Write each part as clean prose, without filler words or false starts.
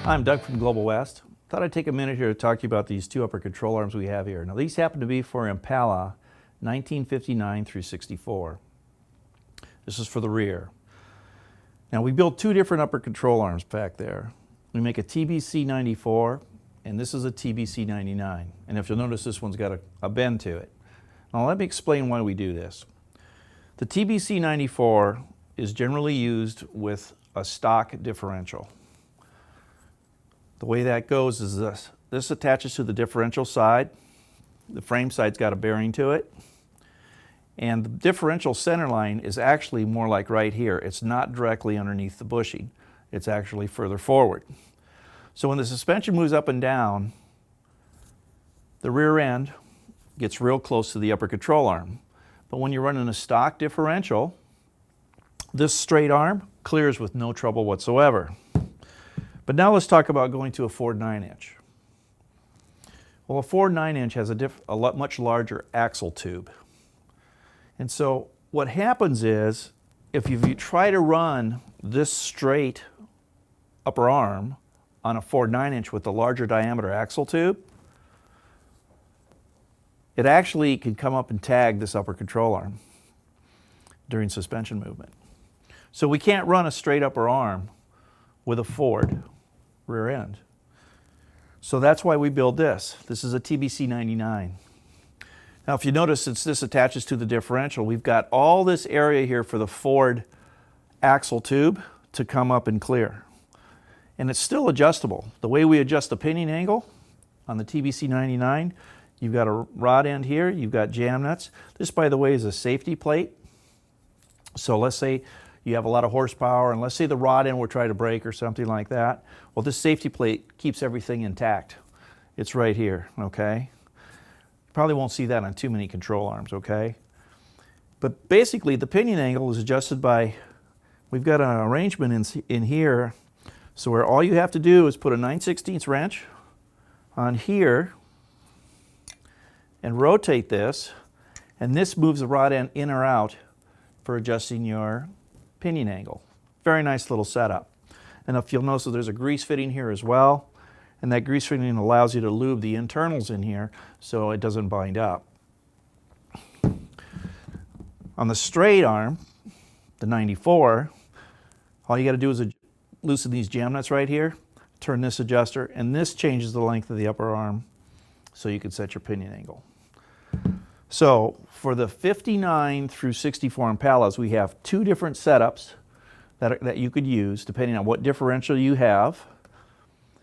I'm Doug from Global West. Thought I'd take a minute here to talk to you about these two upper control arms we have here. Now these happen to be for Impala 1959 through 64. This is for the rear. Now we built two different upper control arms back there. We make a TBC 94 and this is a TBC 99. And if you'll notice, this one's got a bend to it. Now let me explain why we do this. The TBC 94 is generally used with a stock differential. The way that goes is this. This attaches to the differential side. The frame side's got a bearing to it. And the differential center line is actually more like right here. It's not directly underneath the bushing. It's actually further forward. So when the suspension moves up and down, the rear end gets real close to the upper control arm. But when you're running a stock differential, this straight arm clears with no trouble whatsoever. But now let's talk about going to a Ford 9-inch. Well, a Ford 9-inch has a much larger axle tube. And so what happens is, if you try to run this straight upper arm on a Ford 9-inch with a larger diameter axle tube, it actually can come up and tag this upper control arm during suspension movement. So we can't run a straight upper arm with a Ford rear end. So that's why we build this. This is a TBC 99. Now if you notice, since this attaches to the differential, we've got all this area here for the Ford axle tube to come up and clear. And it's still adjustable. The way we adjust the pinion angle on the TBC 99, you've got a rod end here, you've got jam nuts. This, by the way, is a safety plate. So let's say you have a lot of horsepower, and let's say the rod end will try to break or something like that. Well, this safety plate keeps everything intact. It's right here, okay? Probably won't see that on too many control arms, okay? But basically, the pinion angle is adjusted by, we've got an arrangement in here, so where all you have to do is put a 9/16 wrench on here and rotate this, and this moves the rod end in or out for adjusting your pinion angle. Very nice little setup. And if you'll notice, there's a grease fitting here as well, and that grease fitting allows you to lube the internals in here so it doesn't bind up. On the straight arm, the 94, all you got to do is loosen these jam nuts right here, turn this adjuster, and this changes the length of the upper arm so you can set your pinion angle. So for the 59 through 64 Impalas, we have two different setups that you could use depending on what differential you have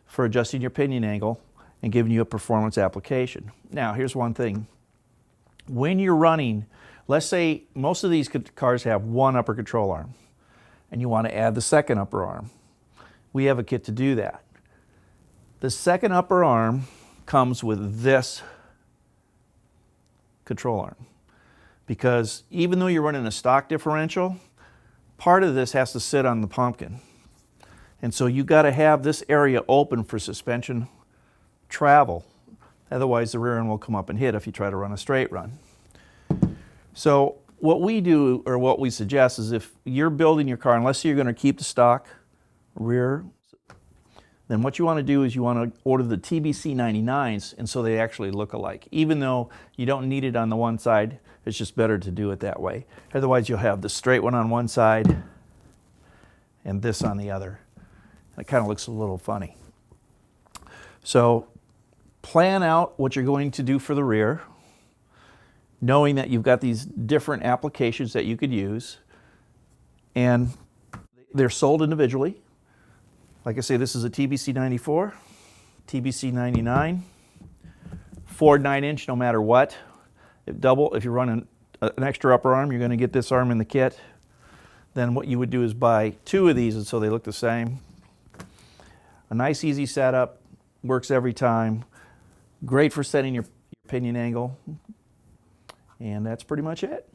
for adjusting your pinion angle and giving you a performance application. Now here's one thing. When you're running, let's say most of these cars have one upper control arm and you want to add the second upper arm. We have a kit to do that. The second upper arm comes with this control arm, because even though you're running a stock differential, part of this has to sit on the pumpkin, and so you got to have this area open for suspension travel. Otherwise the rear end will come up and hit if you try to run a straight run. So what we do, or what we suggest, is if you're building your car, unless you're going to keep the stock rear, then what you want to do is you want to order the TBC 99s, and so they actually look alike. Even though you don't need it on the one side, it's just better to do it that way. Otherwise you'll have the straight one on one side and this on the other. It kind of looks a little funny. So plan out what you're going to do for the rear, knowing that you've got these different applications that you could use, and they're sold individually. Like I say, this is a TBC 94, TBC 99, Ford 9-inch no matter what. If you're running an extra upper arm, you're going to get this arm in the kit. Then what you would do is buy two of these, and so they look the same. A nice easy setup, works every time. Great for setting your pinion angle. And that's pretty much it.